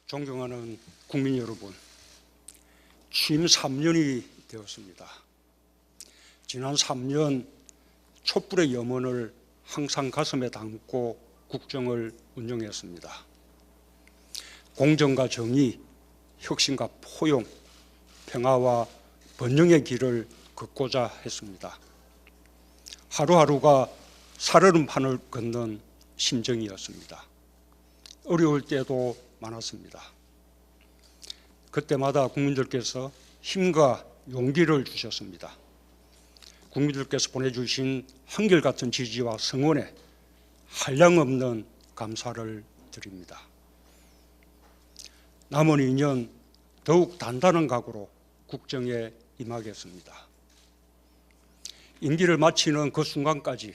존경하는 국민 여러분, 취임 3년이 되었습니다. 지난 3년 촛불의 염원을 항상 가슴에 담고 국정을 운영했습니다. 공정과 정의, 혁신과 포용, 평화와 번영의 길을 걷고자 했습니다. 하루하루가 살얼음판을 걷는 심정이었습니다. 어려울 때도 많았습니다. 그때마다 국민들께서 힘과 용기를 주셨습니다. 국민들께서 보내주신 한결같은 지지와 성원에 한량없는 감사를 드립니다. 남은 2년 더욱 단단한 각오로 국정에 임하겠습니다. 임기를 마치는 그 순간까지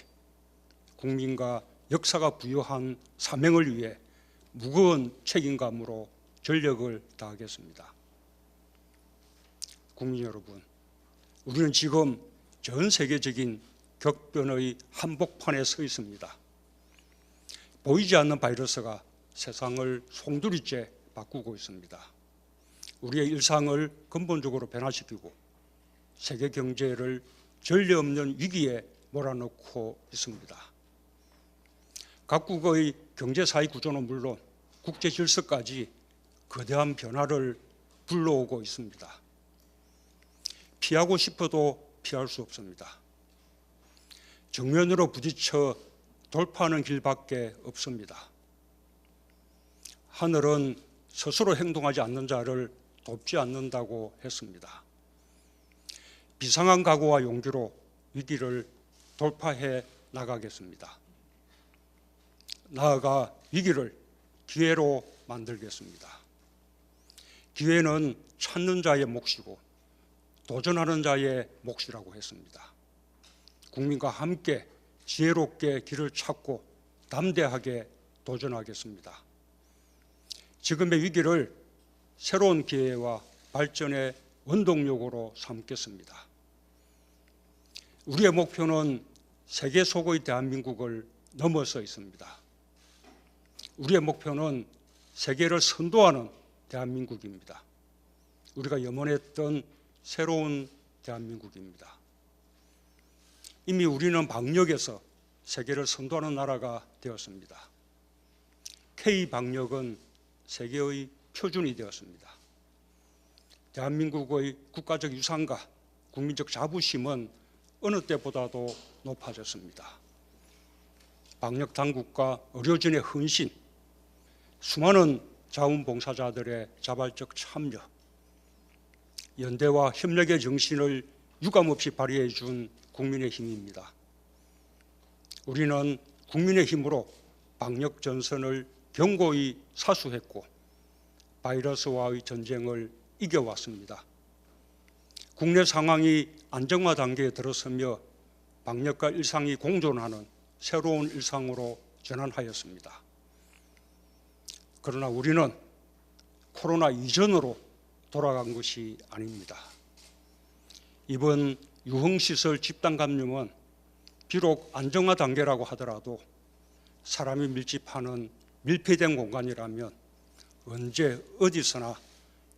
국민과 역사가 부여한 사명을 위해 무거운 책임감으로 전력을 다하겠습니다. 국민 여러분, 우리는 지금 전 세계적인 격변의 한복판에 서 있습니다. 보이지 않는 바이러스가 세상을 송두리째 바꾸고 있습니다. 우리의 일상을 근본적으로 변화시키고 세계 경제를 전례 없는 위기에 몰아넣고 있습니다. 각국의 경제사회 구조는 물론 국제 질서까지 거대한 변화를 불러오고 있습니다. 피하고 싶어도 피할 수 없습니다. 정면으로 부딪혀 돌파하는 길밖에 없습니다. 하늘은 스스로 행동하지 않는 자를 돕지 않는다고 했습니다. 비상한 각오와 용기로 위기를 돌파해 나가겠습니다. 나아가 위기를 기회로 만들겠습니다. 기회는 찾는 자의 몫이고 도전하는 자의 몫이라고 했습니다. 국민과 함께 지혜롭게 길을 찾고 담대하게 도전하겠습니다. 지금의 위기를 새로운 기회와 발전의 원동력으로 삼겠습니다. 우리의 목표는 세계 속의 대한민국을 넘어서 있습니다. 우리의 목표는 세계를 선도하는 대한민국입니다. 우리가 염원했던 새로운 대한민국입니다. 이미 우리는 방역에서 세계를 선도하는 나라가 되었습니다. K-방역은 세계의 표준이 되었습니다. 대한민국의 국가적 유산과 국민적 자부심은 어느 때보다도 높아졌습니다. 방역 당국과 의료진의 헌신, 수많은 자원봉사자들의 자발적 참여, 연대와 협력의 정신을 유감없이 발휘해 준 국민의 힘입니다. 우리는 국민의 힘으로 방역 전선을 견고히 사수했고 바이러스와의 전쟁을 이겨왔습니다. 국내 상황이 안정화 단계에 들어서며 방역과 일상이 공존하는 새로운 일상으로 전환하였습니다. 그러나 우리는 코로나 이전으로 돌아간 것이 아닙니다. 이번 유흥시설 집단 감염은 비록 안정화 단계라고 하더라도 사람이 밀집하는 밀폐된 공간이라면 언제 어디서나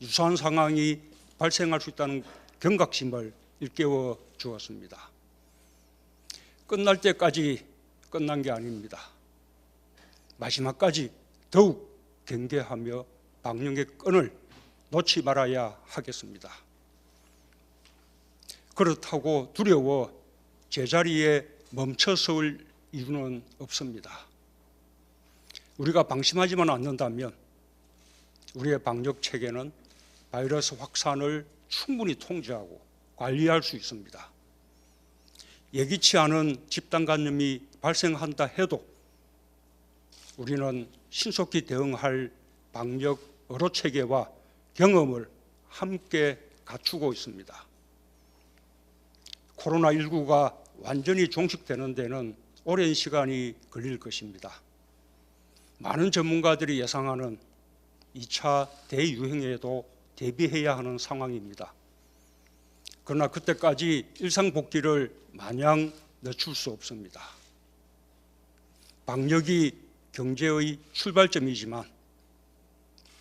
유사한 상황이 발생할 수 있다는 경각심을 일깨워 주었습니다. 끝날 때까지 끝난 게 아닙니다. 마지막까지 더욱 경계하며 방역의 끈을 놓지 말아야 하겠습니다. 그렇다고 두려워 제자리에 멈춰설 이유는 없습니다. 우리가 방심하지만 않는다면 우리의 방역 체계는 바이러스 확산을 충분히 통제하고 관리할 수 있습니다. 예기치 않은 집단 감염이 발생한다 해도 우리는 신속히 대응할 방역 의료 체계와 경험을 함께 갖추고 있습니다. 코로나19가 완전히 종식되는 데는 오랜 시간이 걸릴 것입니다. 많은 전문가들이 예상하는 2차 대유행에도 대비해야 하는 상황입니다. 그러나 그때까지 일상 복귀를 마냥 늦출 수 없습니다. 방역이 경제의 출발점이지만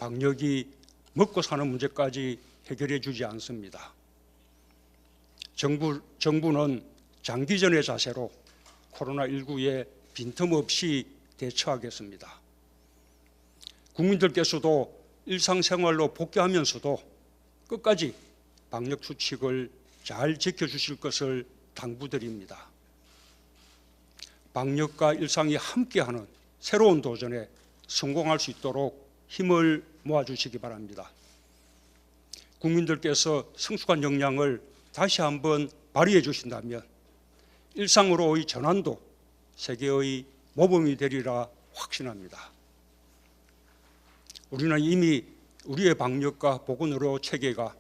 방역이 먹고 사는 문제까지 해결해 주지 않습니다. 정부는 장기전의 자세로 코로나19에 빈틈없이 대처하겠습니다. 국민들께서도 일상생활로 복귀하면서도 끝까지 방역 수칙을 잘 지켜주실 것을 당부드립니다. 방역과 일상이 함께하는 새로운 도전에 성공할 수 있도록 힘을 모아주시기 바랍니다. 국민들께서 성숙한 역량을 다시 한번 발휘해 주신다면 일상으로의 전환도 세계의 모범이 되리라 확신합니다. 우리는 이미 우리의 방역과 보건의료 체계가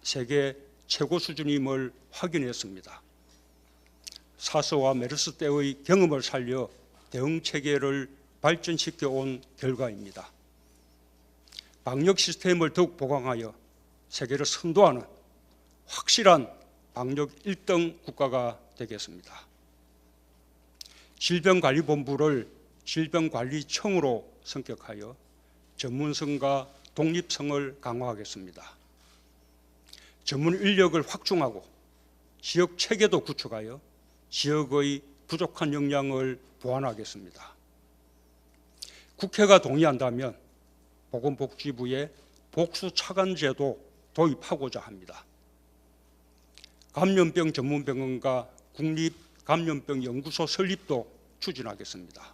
세계 최고 수준임을 확인했습니다. 사스와 메르스 때의 경험을 살려 대응 체계를 발전시켜 온 결과입니다. 방역 시스템을 더욱 보강하여 세계를 선도하는 확실한 방역 1등 국가가 되겠습니다. 질병관리본부를 질병관리청으로 성격하여 전문성과 독립성을 강화하겠습니다. 전문 인력을 확충하고 지역 체계도 구축하여 지역의 부족한 역량을 보완하겠습니다. 국회가 동의한다면 보건복지부에 복수차관제도 도입하고자 합니다. 감염병 전문병원과 국립감염병연구소 설립도 추진하겠습니다.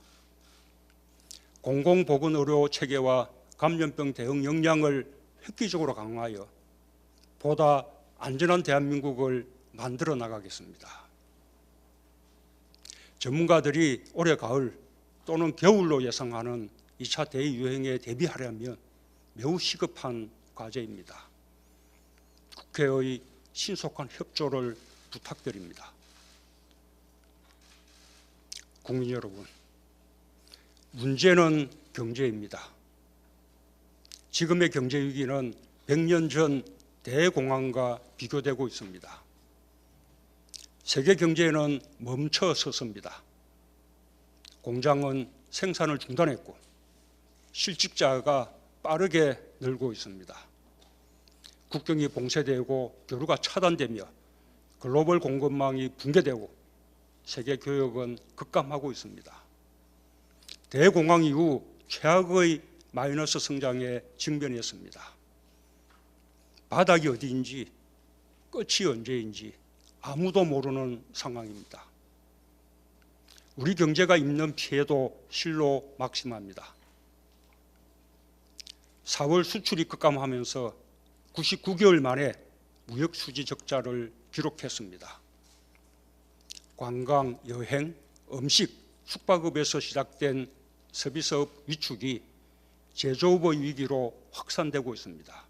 공공보건의료 체계와 감염병 대응 역량을 획기적으로 강화하여 보다 안전한 대한민국을 만들어 나가겠습니다. 전문가들이 올해 가을 또는 겨울로 예상하는 2차 대유행에 대비하려면 매우 시급한 과제입니다. 국회의 신속한 협조를 부탁드립니다. 국민 여러분, 문제는 경제입니다. 지금의 경제 위기는 100년 전 대공황과 비교되고 있습니다. 세계 경제는 멈춰 섰습니다. 공장은 생산을 중단했고 실직자가 빠르게 늘고 있습니다. 국경이 봉쇄되고 교류가 차단되며 글로벌 공급망이 붕괴되고 세계 교역은 급감하고 있습니다. 대공황 이후 최악의 마이너스 성장에 직면했습니다. 바닥이 어디인지 끝이 언제인지 아무도 모르는 상황입니다. 우리 경제가 입는 피해도 실로 막심합니다. 4월 수출이 급감하면서 99개월 만에 무역 수지 적자를 기록했습니다. 관광, 여행, 음식, 숙박업에서 시작된 서비스업 위축이 제조업의 위기로 확산되고 있습니다.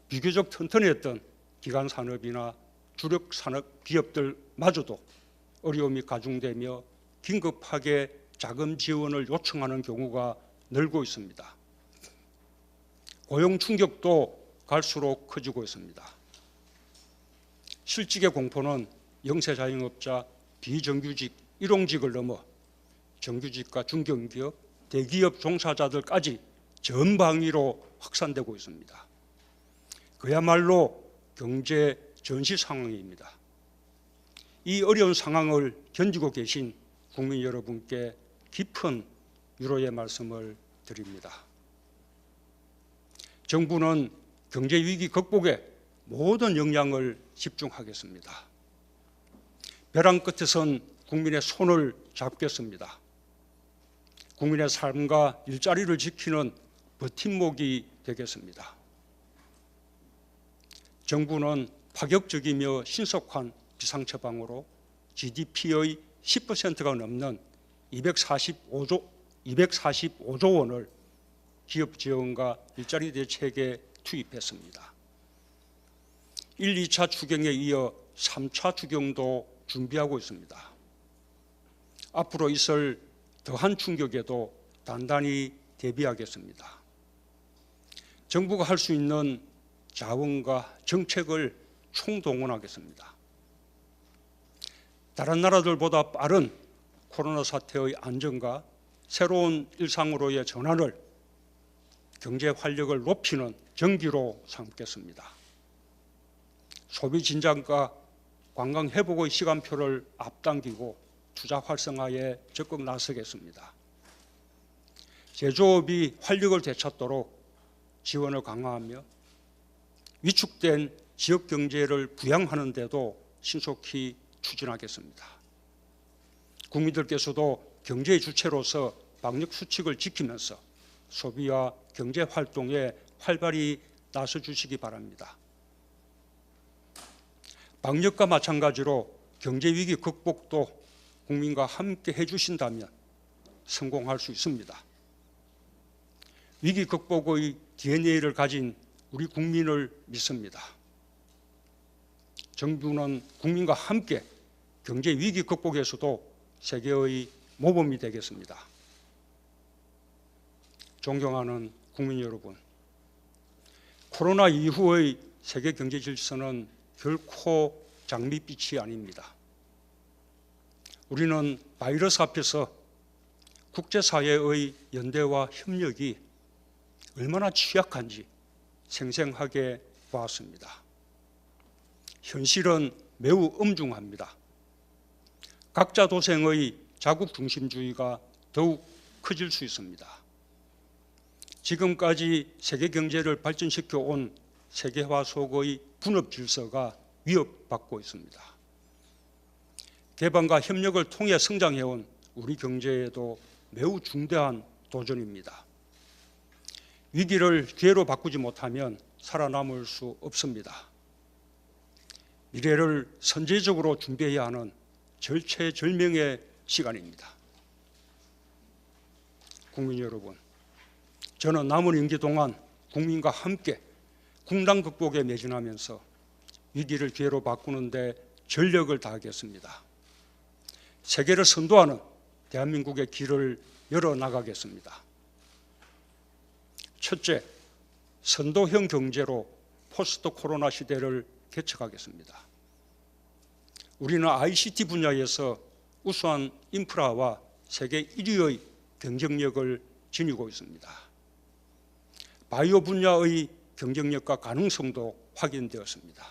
비교적 튼튼했던 기간 산업이나 주력 산업 기업들마저도 어려움이 가중되며 긴급하게 자금 지원을 요청하는 경우가 늘고 있습니다. 고용 충격도 갈수록 커지고 있습니다. 실직의 공포는 영세자영업자, 비정규직, 일용직을 넘어 정규직과 중견기업, 대기업 종사자들까지 전방위로 확산되고 있습니다. 그야말로 경제 전시 상황입니다. 이 어려운 상황을 견디고 계신 국민 여러분께 깊은 위로의 말씀을 드립니다. 정부는 경제 위기 극복에 모든 역량을 집중하겠습니다. 벼랑 끝에선 국민의 손을 잡겠습니다. 국민의 삶과 일자리를 지키는 버팀목이 되겠습니다. 정부는 파격적이며 신속한 비상처방으로 GDP의 10%가 넘는 245조 원을 기업 지원과 일자리 대책에 투입했습니다. 1, 2차 추경에 이어 3차 추경도 준비하고 있습니다. 앞으로 있을 더한 충격에도 단단히 대비하겠습니다. 정부가 할 수 있는 자원과 정책을 총동원하겠습니다. 다른 나라들보다 빠른 코로나 사태의 안정과 새로운 일상으로의 전환을 경제 활력을 높이는 전기로 삼겠습니다. 소비 진작과 관광 회복의 시간표를 앞당기고 투자 활성화에 적극 나서겠습니다. 제조업이 활력을 되찾도록 지원을 강화하며 위축된 지역 경제를 부양하는 데도 신속히 추진하겠습니다. 국민들께서도 경제의 주체로서 방역 수칙을 지키면서 소비와 경제 활동에 활발히 나서 주시기 바랍니다. 방역과 마찬가지로 경제 위기 극복도 국민과 함께 해주신다면 성공할 수 있습니다. 위기 극복의 DNA를 가진 우리 국민을 믿습니다. 정부는 국민과 함께 경제 위기 극복에서도 세계의 모범이 되겠습니다. 존경하는 국민 여러분, 코로나 이후의 세계 경제 질서는 결코 장밋빛이 아닙니다. 우리는 바이러스 앞에서 국제사회의 연대와 협력이 얼마나 취약한지 생생하게 보았습니다. 현실은 매우 엄중합니다. 각자 도생의 자국 중심주의가 더욱 커질 수 있습니다. 지금까지 세계 경제를 발전시켜 온 세계화 속의 분업 질서가 위협받고 있습니다. 개방과 협력을 통해 성장해온 우리 경제에도 매우 중대한 도전입니다. 위기를 기회로 바꾸지 못하면 살아남을 수 없습니다. 미래를 선제적으로 준비해야 하는 절체절명의 시간입니다. 국민 여러분, 저는 남은 임기 동안 국민과 함께 국난 극복에 매진하면서 위기를 기회로 바꾸는 데 전력을 다하겠습니다. 세계를 선도하는 대한민국의 길을 열어나가겠습니다. 첫째, 선도형 경제로 포스트 코로나 시대를 개척하겠습니다. 우리는 ICT 분야에서 우수한 인프라와 세계 1위의 경쟁력을 지니고 있습니다. 바이오 분야의 경쟁력과 가능성도 확인되었습니다.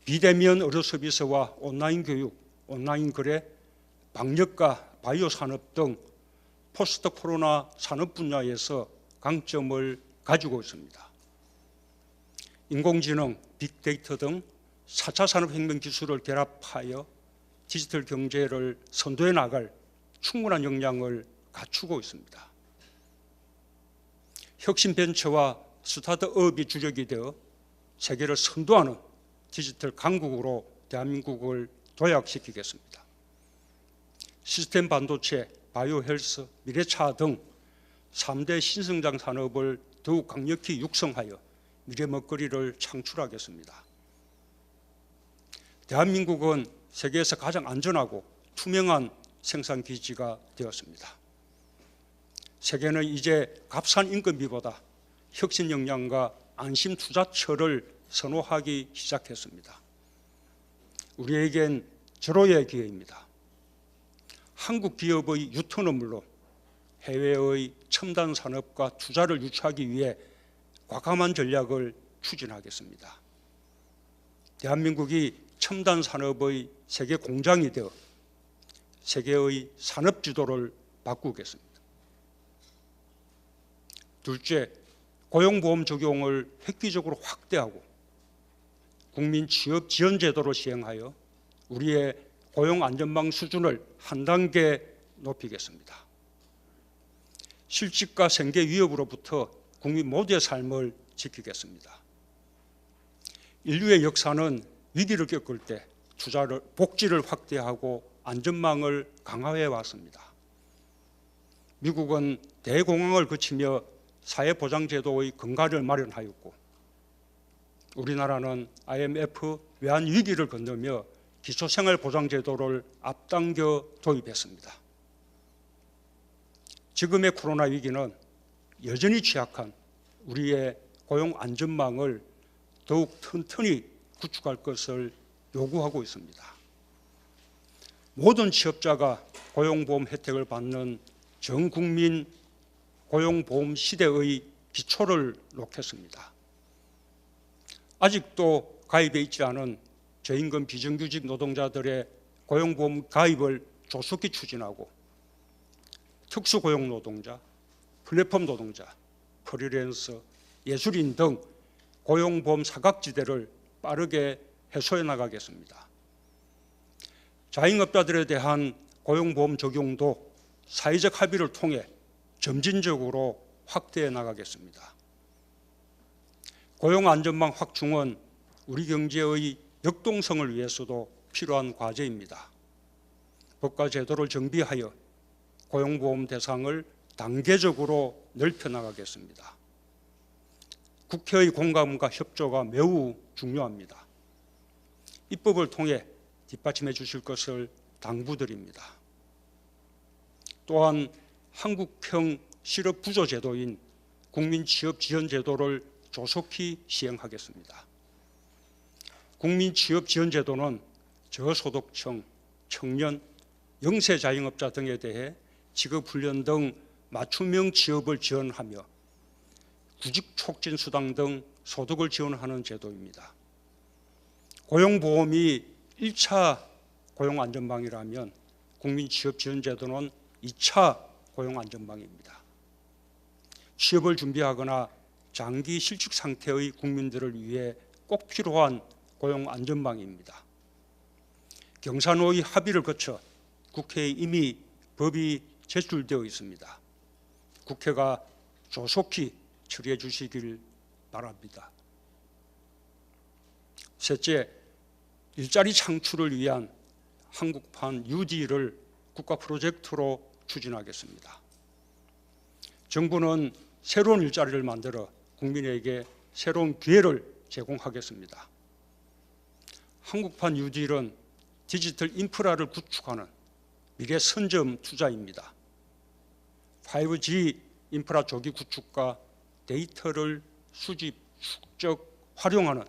비대면 의료 서비스와 온라인 교육, 온라인 거래, 방역과 바이오 산업 등 포스트 코로나 산업 분야에서 강점을 가지고 있습니다. 인공지능, 빅데이터 등 4차 산업혁명 기술을 결합하여 디지털 경제를 선도해 나갈 충분한 역량을 갖추고 있습니다. 혁신 벤처와 스타트업이 주력이 되어 세계를 선도하는 디지털 강국으로 대한민국을 도약시키겠습니다. 시스템 반도체, 바이오 헬스, 미래차 등 3대 신성장 산업을 더욱 강력히 육성하여 미래 먹거리를 창출하겠습니다. 대한민국은 세계에서 가장 안전하고 투명한 생산 기지가 되었습니다. 세계는 이제 값싼 인건비보다 혁신 역량과 안심 투자처를 선호하기 시작했습니다. 우리에겐 절호의 기회입니다. 한국 기업의 유턴은 물론 해외의 첨단 산업과 투자를 유치하기 위해 과감한 전략을 추진하겠습니다. 대한민국이 첨단 산업의 세계 공장이 되어 세계의 산업 지도를 바꾸겠습니다. 둘째, 고용보험 적용을 획기적으로 확대하고 국민 취업 지원 제도를 시행하여 우리의 고용 안전망 수준을 한 단계 높이겠습니다. 실직과 생계 위협으로부터 국민 모두의 삶을 지키겠습니다. 인류의 역사는 위기를 겪을 때 투자를, 복지를 확대하고 안전망을 강화해 왔습니다. 미국은 대공황을 거치며 사회보장제도의 근간을 마련하였고 우리나라는 IMF 외환 위기를 건너며 기초생활보장제도를 앞당겨 도입했습니다. 지금의 코로나 위기는 여전히 취약한 우리의 고용 안전망을 더욱 튼튼히 구축할 것을 요구하고 있습니다. 모든 취업자가 고용보험 혜택을 받는 전국민 고용보험 시대의 기초를 놓겠습니다. 아직도 가입해 있지 않은 저임금 비정규직 노동자들의 고용보험 가입을 조속히 추진하고 특수고용 노동자, 플랫폼 노동자, 프리랜서, 예술인 등 고용보험 사각지대를 빠르게 해소해 나가겠습니다. 자영업자들에 대한 고용보험 적용도 사회적 합의를 통해 점진적으로 확대해 나가겠습니다. 고용안전망 확충은 우리 경제의 역동성을 위해서도 필요한 과제입니다. 법과 제도를 정비하여 고용보험 대상을 단계적으로 넓혀 나가겠습니다. 국회의 공감과 협조가 매우 중요합니다. 입법을 통해 뒷받침해 주실 것을 당부드립니다. 또한 한국형 실업부조제도인 국민취업지원제도를 조속히 시행하겠습니다. 국민취업지원제도는 저소득층, 청년, 영세 자영업자 등에 대해 직업훈련 등 맞춤형 취업을 지원하며 구직촉진수당 등 소득을 지원하는 제도입니다. 고용보험이 1차 고용안전망이라면 국민취업지원제도는 2차 고용안전망입니다. 취업을 준비하거나 장기 실직 상태의 국민들을 위해 꼭 필요한 고용안전망입니다. 경사노의 합의를 거쳐 국회에 이미 법이 제출되어 있습니다. 국회가 조속히 처리해 주시길 바랍니다. 셋째, 일자리 창출을 위한 한국판 뉴딜을 국가 프로젝트로 추진하겠습니다. 정부는 새로운 일자리를 만들어 국민에게 새로운 기회를 제공하겠습니다. 한국판 뉴딜은 디지털 인프라를 구축하는 미래 선점 투자입니다. 5G 인프라 조기 구축과 데이터를 수집, 축적, 활용하는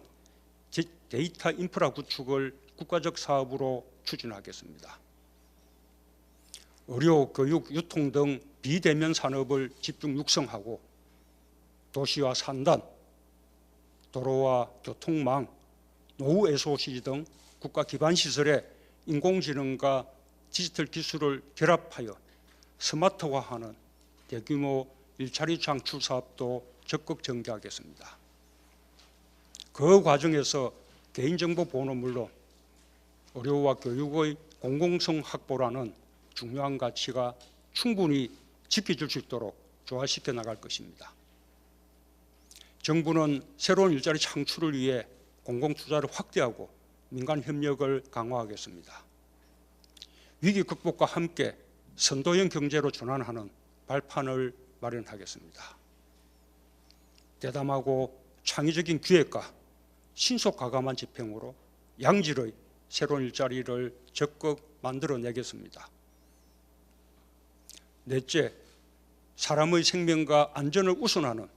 데이터 인프라 구축을 국가적 사업으로 추진하겠습니다. 의료, 교육, 유통 등 비대면 산업을 집중 육성하고 도시와 산단, 도로와 교통망, 노후 SOC 등 국가 기반 시설에 인공지능과 디지털 기술을 결합하여 스마트화하는 대규모 일자리 창출 사업도 적극 전개하겠습니다. 그 과정에서 개인정보 보호는 물론 의료와 교육의 공공성 확보라는 중요한 가치가 충분히 지켜질 수 있도록 조화시켜 나갈 것입니다. 정부는 새로운 일자리 창출을 위해 공공투자를 확대하고 민간 협력을 강화하겠습니다. 위기 극복과 함께 선도형 경제로 전환하는 발판을 마련하겠습니다. 대담하고 창의적인 기획과 신속 과감한 집행으로 양질의 새로운 일자리를 적극 만들어내겠습니다. 넷째, 사람의 생명과 안전을 우선하는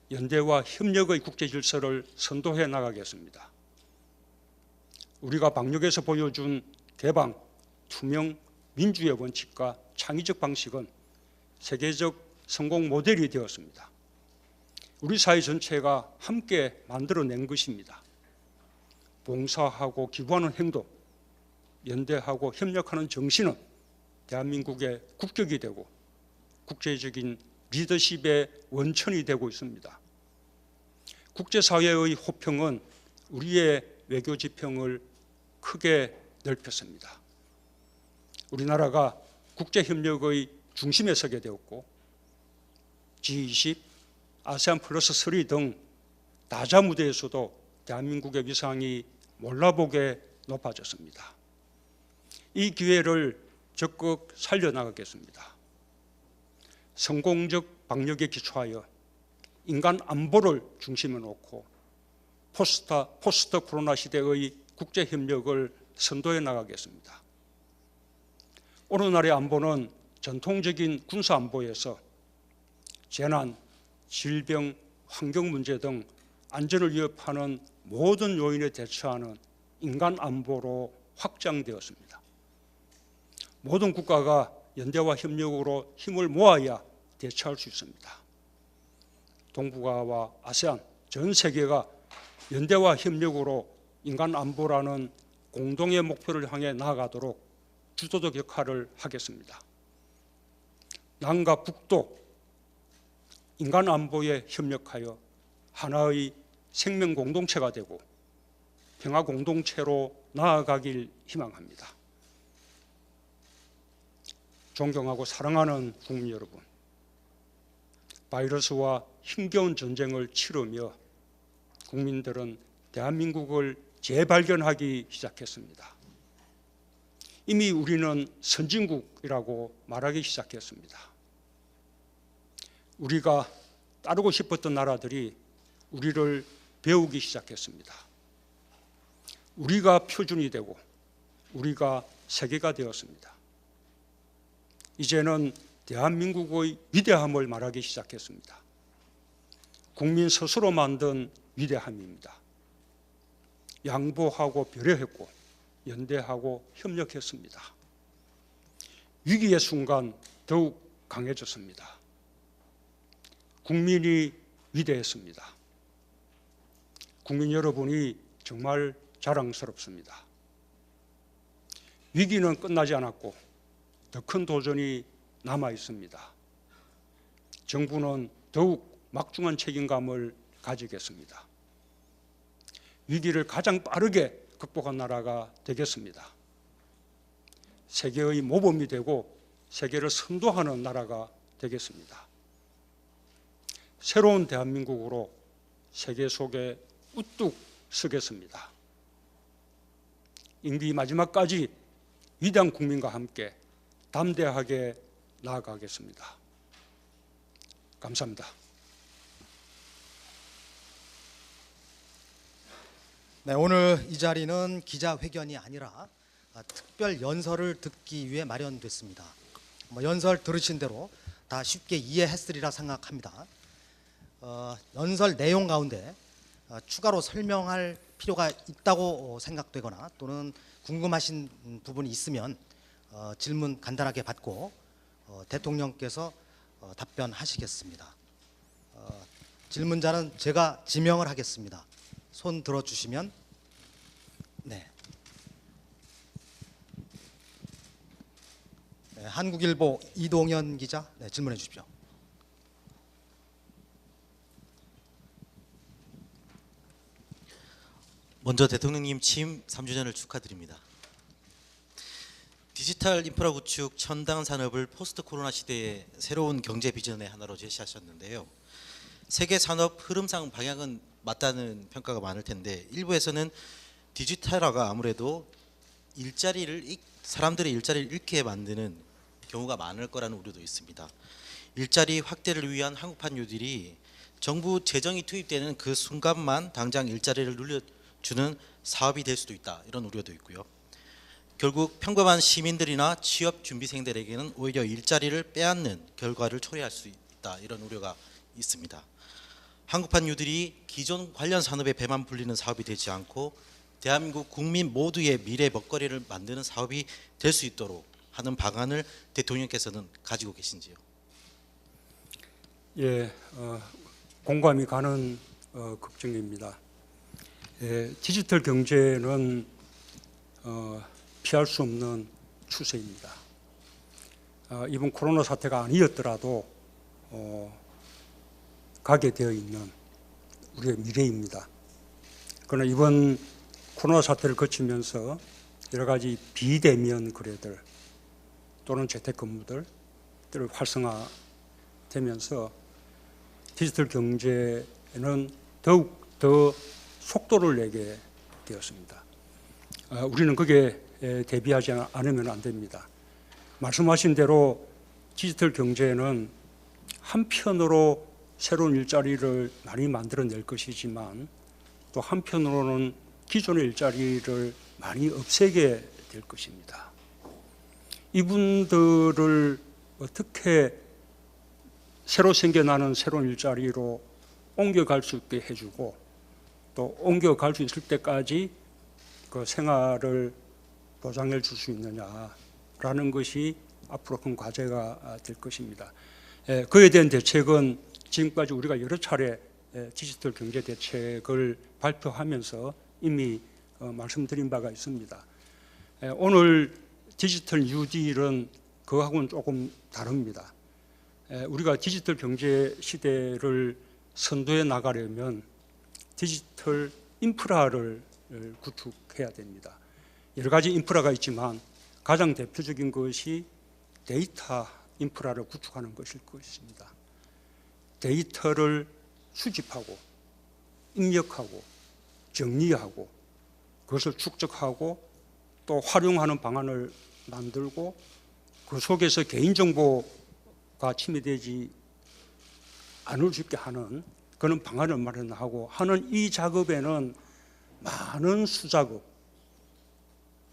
연대와 협력의 국제 질서를 선도해 나가겠습니다. 우리가 방역에서 보여준 개방, 투명, 민주의 원칙과 창의적 방식은 세계적 성공 모델이 되었습니다. 우리 사회 전체가 함께 만들어낸 것입니다. 봉사하고 기부하는 행동, 연대하고 협력하는 정신은 대한민국의 국격이 되고 국제적인 리더십의 원천이 되고 있습니다. 국제사회의 호평은 우리의 외교 지평을 크게 넓혔습니다. 우리나라가 국제협력의 중심에 서게 되었고 G20, 아세안 플러스 3 등 다자 무대에서도 대한민국의 위상이 몰라보게 높아졌습니다. 이 기회를 적극 살려나가겠습니다. 성공적 방역에 기초하여 인간 안보를 중심에 놓고 포스트 코로나 시대의 국제협력을 선도해 나가겠습니다. 오늘날의 안보는 전통적인 군사안보에서 재난, 질병, 환경 문제 등 안전을 위협하는 모든 요인에 대처하는 인간 안보로 확장되었습니다. 모든 국가가 연대와 협력으로 힘을 모아야 대처할 수 있습니다. 동북아와 아세안 전 세계가 연대와 협력으로 인간 안보라는 공동의 목표를 향해 나아가도록 주도적 역할을 하겠습니다. 남과 북도 인간 안보에 협력하여 하나의 생명 공동체가 되고 평화 공동체로 나아가길 희망합니다. 존경하고 사랑하는 국민 여러분, 바이러스와 힘겨운 전쟁을 치르며 국민들은 대한민국을 재발견하기 시작했습니다. 이미 우리는 선진국이라고 말하기 시작했습니다. 우리가 따르고 싶었던 나라들이 우리를 배우기 시작했습니다. 우리가 표준이 되고 우리가 세계가 되었습니다. 이제는 대한민국의 위대함을 말하기 시작했습니다. 국민 스스로 만든 위대함입니다. 양보하고 배려했고 연대하고 협력했습니다. 위기의 순간 더욱 강해졌습니다. 국민이 위대했습니다. 국민 여러분이 정말 자랑스럽습니다. 위기는 끝나지 않았고 더 큰 도전이 남아 있습니다. 정부는 더욱 막중한 책임감을 가지겠습니다. 위기를 가장 빠르게 극복한 나라가 되겠습니다. 세계의 모범이 되고 세계를 선도하는 나라가 되겠습니다. 새로운 대한민국으로 세계 속에 우뚝 서겠습니다. 임기 마지막까지 위대한 국민과 함께 담대하게 나아가겠습니다. 감사합니다. 네, 오늘 이 자리는 기자회견이 아니라 특별 연설을 듣기 위해 마련됐습니다. 연설 들으신 대로 다 쉽게 이해했으리라 생각합니다. 연설 내용 가운데 추가로 설명할 필요가 있다고 생각되거나 또는 궁금하신 부분이 있으면 질문 간단하게 받고 대통령께서 답변하시겠습니다. 질문자는 제가 지명을 하겠습니다. 손 들어주시면. 네. 네, 한국일보 이동현 기자, 네, 질문해 주십시오. 먼저 대통령님 취임 3주년을 축하드립니다. 디지털 인프라 구축 첨단 산업을 포스트 코로나 시대의 새로운 경제 비전의 하나로 제시하셨는데요. 세계 산업 흐름상 방향은 맞다는 평가가 많을 텐데 일부에서는 디지털화가 아무래도 사람들의 일자리를 잃게 만드는 경우가 많을 거라는 우려도 있습니다. 일자리 확대를 위한 한국판 뉴딜이 정부 재정이 투입되는 그 순간만 당장 일자리를 늘려주는 사업이 될 수도 있다, 이런 우려도 있고요. 결국 평범한 시민들이나 취업 준비생들에게는 오히려 일자리를 빼앗는 결과를 초래할 수 있다, 이런 우려가 있습니다. 한국판 뉴딜이 기존 관련 산업의 배만 불리는 사업이 되지 않고 대한민국 국민 모두의 미래 먹거리를 만드는 사업이 될 수 있도록 하는 방안을 대통령께서는 가지고 계신지요? 예, 공감이 가는 걱정입니다. 예, 디지털 경제는 피할 수 없는 추세입니다. 이번 코로나 사태가 아니었더라도 가게 되어 있는 우리의 미래입니다. 그러나 이번 코로나 사태를 거치면서 여러 가지 비대면 거래들 또는 재택근무들이 활성화되면서 디지털 경제는 더욱 더 속도를 내게 되었습니다. 우리는 거기에 대비하지 않으면 안 됩니다. 말씀하신 대로 디지털 경제는 한편으로 새로운 일자리를 많이 만들어낼 것이지만 또 한편으로는 기존의 일자리를 많이 없애게 될 것입니다. 이분들을 어떻게 새로 생겨나는 새로운 일자리로 옮겨갈 수 있게 해주고 또 옮겨갈 수 있을 때까지 그 생활을 보장해 줄 수 있느냐라는 것이 앞으로 큰 과제가 될 것입니다. 그에 대한 대책은 지금까지 우리가 여러 차례 디지털 경제 대책을 발표하면서 이미 말씀드린 바가 있습니다. 오늘 디지털 뉴딜은 그거하고는 조금 다릅니다. 우리가 디지털 경제 시대를 선도해 나가려면 디지털 인프라를 구축해야 됩니다. 여러 가지 인프라가 있지만 가장 대표적인 것이 데이터 인프라를 구축하는 것일 것입니다. 데이터를 수집하고 입력하고 정리하고 그것을 축적하고 또 활용하는 방안을 만들고 그 속에서 개인정보가 침해되지 않을 수 있게 하는 그런 방안을 마련하고 하는 이 작업에는 많은 수작업,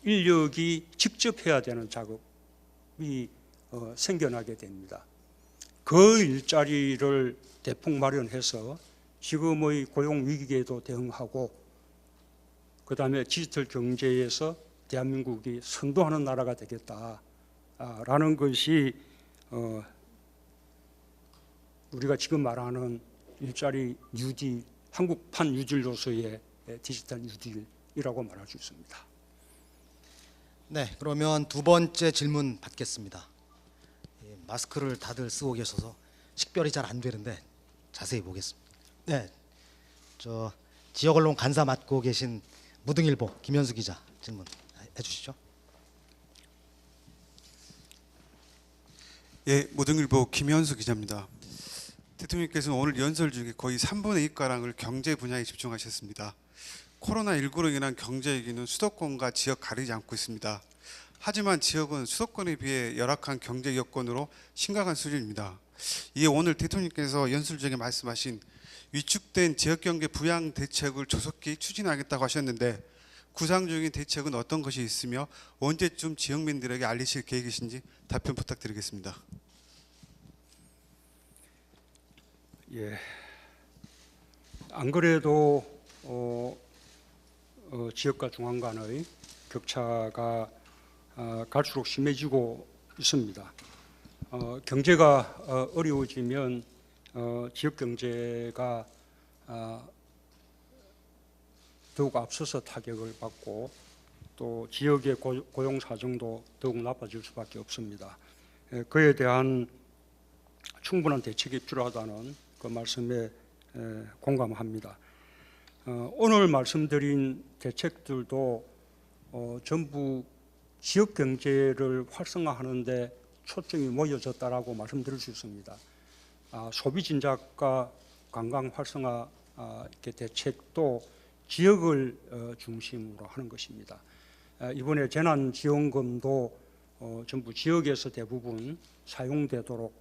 인력이 직접 해야 되는 작업이 생겨나게 됩니다. 그 일자리를 대폭 마련해서 지금의 고용 위기에도 대응하고 그다음에 디지털 경제에서 대한민국이 선도하는 나라가 되겠다라는 것이 우리가 지금 말하는 일자리 뉴딜, 한국판 뉴딜로서의 디지털 뉴딜이라고 말할 수 있습니다. 네, 그러면 두 번째 질문 받겠습니다. 마스크를 다들 쓰고 계셔서 식별이 잘 안 되는데 자세히 보겠습니다. 네, 저 지역 언론 간사 맡고 계신 무등일보 김현수 기자 질문 해주시죠. 예, 무등일보 김현수 기자입니다. 대통령께서는 오늘 연설 중에 거의 3분의 2가량을 경제 분야에 집중하셨습니다. 코로나19로 인한 경제 위기는 수도권과 지역 가리지 않고 있습니다. 하지만 지역은 수도권에 비해 열악한 경제 여건으로 심각한 수준입니다. 이에 오늘 대통령께서 연설 중에 말씀하신 위축된 지역경제 부양 대책을 조속히 추진하겠다고 하셨는데 구상적인 대책은 어떤 것이 있으며 언제쯤 지역민들에게 알리실 계획이신지 답변 부탁드리겠습니다. 예, 안 그래도 지역과 중앙 간의 격차가 갈수록 심해지고 있습니다. 경제가 어려워지면 지역 경제가 더욱 앞서서 타격을 받고 또 지역의 고용 사정도 더욱 나빠질 수밖에 없습니다. 그에 대한 충분한 대책이 필요하다는 그 말씀에 공감합니다. 오늘 말씀드린 대책들도 전부 지역 경제를 활성화하는 데 초점이 모여졌다라고 말씀드릴 수 있습니다. 소비 진작과 관광 활성화 이렇게 대책도 지역을 중심으로 하는 것입니다. 이번에 재난지원금도 전부 지역에서 대부분 사용되도록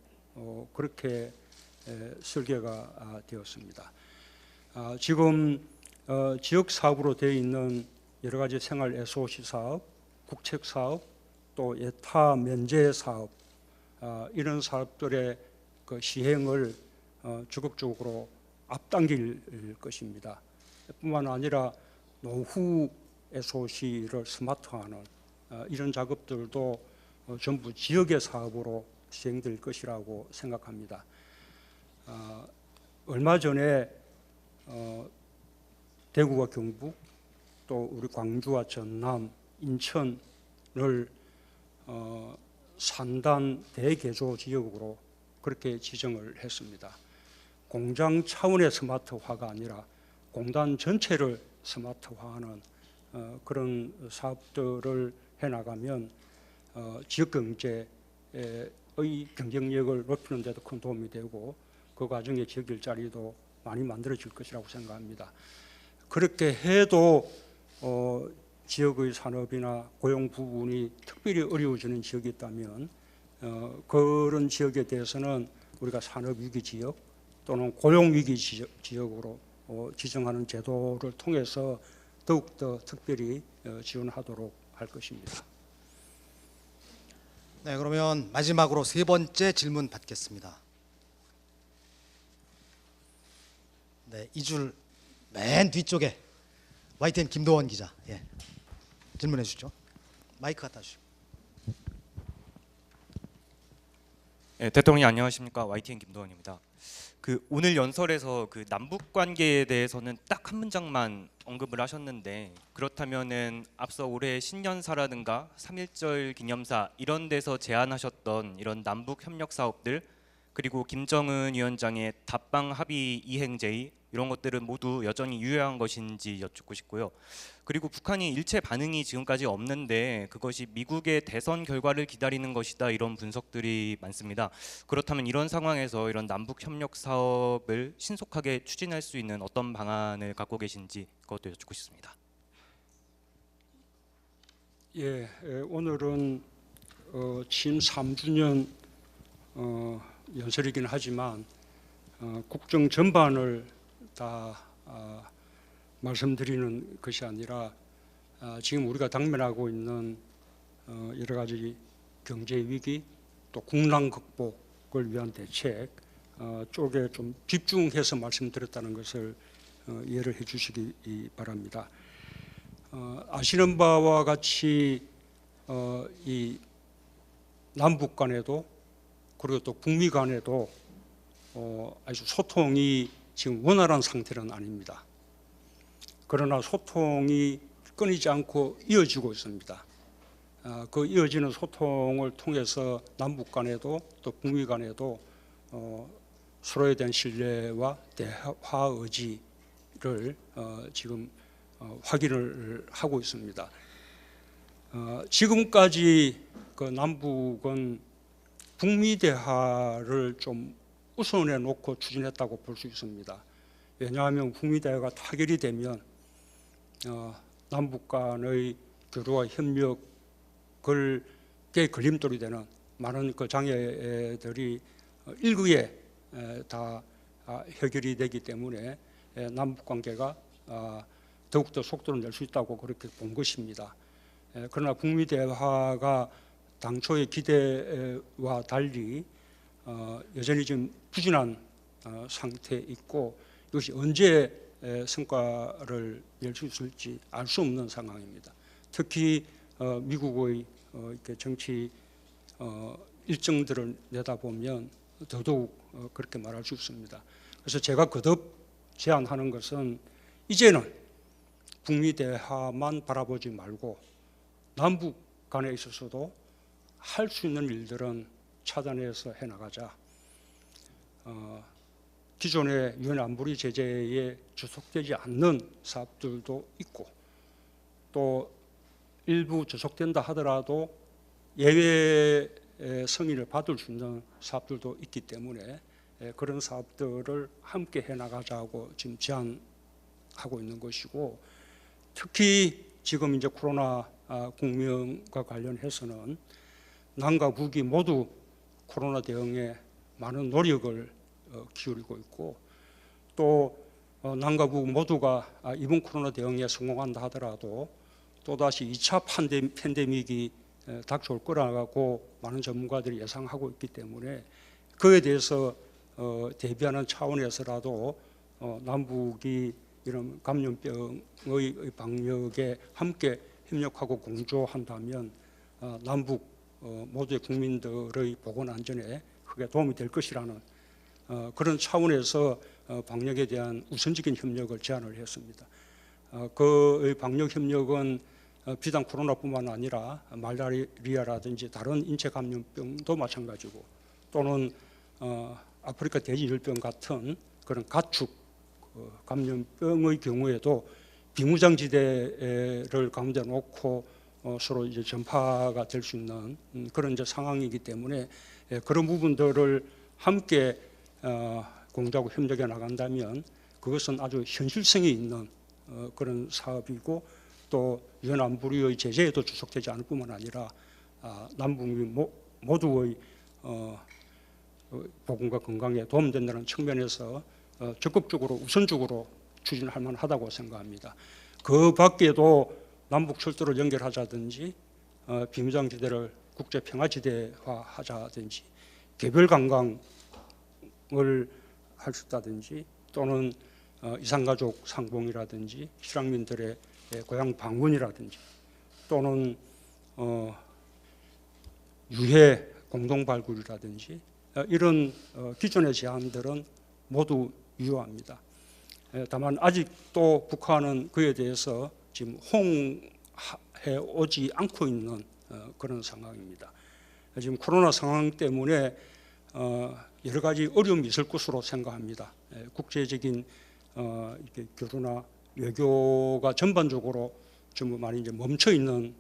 그렇게 설계가 되었습니다. 지금 지역 사업으로 되어 있는 여러 가지 생활 SOC 사업, 국책 사업, 또 예타 면제 사업 이런 사업들의 그 시행을 적극적으로 앞당길 것입니다. 뿐만 아니라 노후 SOC를 스마트화하는 이런 작업들도 전부 지역의 사업으로 시행될 것이라고 생각합니다. 얼마 전에 대구와 경북 또 우리 광주와 전남, 인천을 산단 대개조 지역으로 그렇게 지정을 했습니다. 공장 차원의 스마트화가 아니라 공단 전체를 스마트화하는 그런 사업들을 해나가면 지역 경제의 경쟁력을 높이는 데도 큰 도움이 되고 그 과정에 지역 일자리도 많이 만들어질 것이라고 생각합니다. 그렇게 해도 지역의 산업이나 고용 부분이 특별히 어려워지는 지역이 있다면 그런 지역에 대해서는 우리가 산업위기 지역 또는 고용위기 지역으로 지정하는 제도를 통해서 더욱더 특별히 지원하도록 할 것입니다. 네, 그러면 마지막으로 세 번째 질문 받겠습니다. 네, 이 줄 맨 뒤쪽에 YTN 김도원 기자, 예, 질문해 주시죠. 마이크 갖다 주시고. 네, 대통령님 안녕하십니까? YTN 김도원입니다. 오늘 연설에서 남북 관계에 대해서는 딱 한 문장만 언급을 하셨는데, 그렇다면은 앞서 올해 신년사라든가 3.1절 기념사 이런 데서 제안하셨던 이런 남북 협력 사업들, 그리고 김정은 위원장의 답방 합의 이행 제의 이런 것들은 모두 여전히 유효한 것인지 여쭙고 싶고요. 그리고 북한이 일체 반응이 지금까지 없는데 그것이 미국의 대선 결과를 기다리는 것이다, 이런 분석들이 많습니다. 그렇다면 이런 상황에서 이런 남북 협력 사업을 신속하게 추진할 수 있는 어떤 방안을 갖고 계신지 그것도 여쭙고 싶습니다. 예, 오늘은 취임 3주년 연설이긴 하지만 국정 전반을 다 말씀드리는 것이 아니라 지금 우리가 당면하고 있는 여러 가지 경제 위기, 또 국난 극복을 위한 대책 쪽에 좀 집중해서 말씀드렸다는 것을 이해를 해주시기 바랍니다. 아시는 바와 같이 이 남북 간에도 그리고 또 북미 간에도 아주 소통이 지금 원활한 상태는 아닙니다. 그러나 소통이 끊이지 않고 이어지고 있습니다. 그 이어지는 소통을 통해서 남북 간에도 또 북미 간에도 서로에 대한 신뢰와 대화 의지를 지금 확인을 하고 있습니다. 지금까지 그 남북은 북미 대화를 좀 우선해 놓고 추진했다고 볼 수 있습니다. 왜냐하면 북미 대화가 타결이 되면 남북 간의 교류와 협력을 걸림돌이 되는 많은 그 장애들이 일구에 다 해결이 되기 때문에 남북 관계가 더욱더 속도를 낼 수 있다고 그렇게 본 것입니다. 그러나 북미 대화가 당초의 기대와 달리 여전히 좀 부진한 상태에 있고, 이것이 언제 성과를 낼 수 있을지 알 수 없는 상황입니다. 특히 미국의 이렇게 정치 일정들을 내다보면 더더욱 그렇게 말할 수 있습니다. 그래서 제가 거듭 제안하는 것은 이제는 북미 대화만 바라보지 말고 남북 간에 있어서도 할 수 있는 일들은 차단해서 해나가자. 기존의 유엔 안보리 제재에 주속되지 않는 사업들도 있고, 또 일부 주속된다 하더라도 예외 승인을 받을 수 있는 사업들도 있기 때문에 그런 사업들을 함께 해나가자고 지금 제안하고 있는 것이고, 특히 지금 이제 코로나 국면과 관련해서는 남과 북이 모두 코로나 대응에 많은 노력을 기울이고 있고, 또 남과 북 모두가 이번 코로나 대응에 성공한다 하더라도 또다시 2차 팬데믹이 닥쳐올 거라고 많은 전문가들이 예상하고 있기 때문에 그에 대해서 대비하는 차원에서라도 남북이 이런 감염병의 방역에 함께 협력하고 공조한다면 남북 모두의 국민들의 보건 안전에 크게 도움이 될 것이라는 그런 차원에서 방역에 대한 우선적인 협력을 제안을 했습니다. 그 방역 협력은 비단 코로나뿐만 아니라 말라리아라든지 다른 인체 감염병도 마찬가지고, 또는 아프리카 돼지열병 같은 그런 가축 감염병의 경우에도 비무장지대를 가운데 놓고 서로 이제 전파가 될 수 있는 그런 이제 상황이기 때문에 그런 부분들을 함께 공조하고 협력해 나간다면 그것은 아주 현실성이 있는 그런 사업이고, 또 유엔 안보리의 제재에도 주속되지 않을 뿐만 아니라 남북미 모두의 보건과 건강에 도움된다는 측면에서 적극적으로 우선적으로 추진할 만하다고 생각합니다. 그 밖에도 남북 철도를 연결하자든지 비무장지대를 국제평화지대화하자든지 개별 관광을 할 수 있다든지, 또는 이산가족 상봉이라든지 실향민들의 고향 방문이라든지, 또는 유해 공동 발굴이라든지 이런 기존의 제안들은 모두 유효합니다. 다만 아직도 북한은 그에 대해서 지금 호응해 오지 않고 있는 그런 상황입니다. 지금 코로나 상황 때문에 여러 가지 어려움이 있을 것으로 생각합니다. 국제적인 이렇게 교류나 외교가 전반적으로 좀 많이 이제 멈춰 있는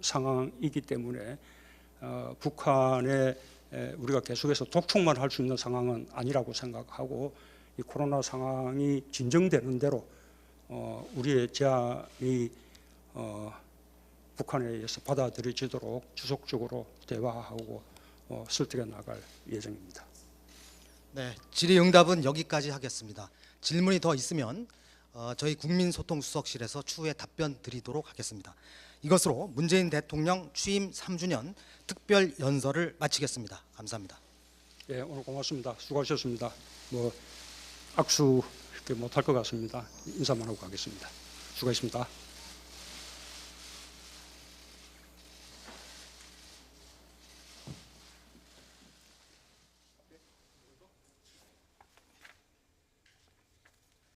상황이기 때문에 북한에 우리가 계속해서 독촉만 할 수 있는 상황은 아니라고 생각하고, 이 코로나 상황이 진정되는 대로 우리의 제안이 북한에 의해서 받아들여지도록 지속적으로 대화하고 설득해 나갈 예정입니다. 네, 질의응답은 여기까지 하겠습니다. 질문이 더 있으면 저희 국민소통수석실에서 추후에 답변 드리도록 하겠습니다. 이것으로 문재인 대통령 취임 3주년 특별 연설을 마치겠습니다. 감사합니다. 예, 오늘 고맙습니다. 수고하셨습니다. 뭐 악수 이렇게 못할 것 같습니다. 인사만 하고 가겠습니다. 수고하셨습니다.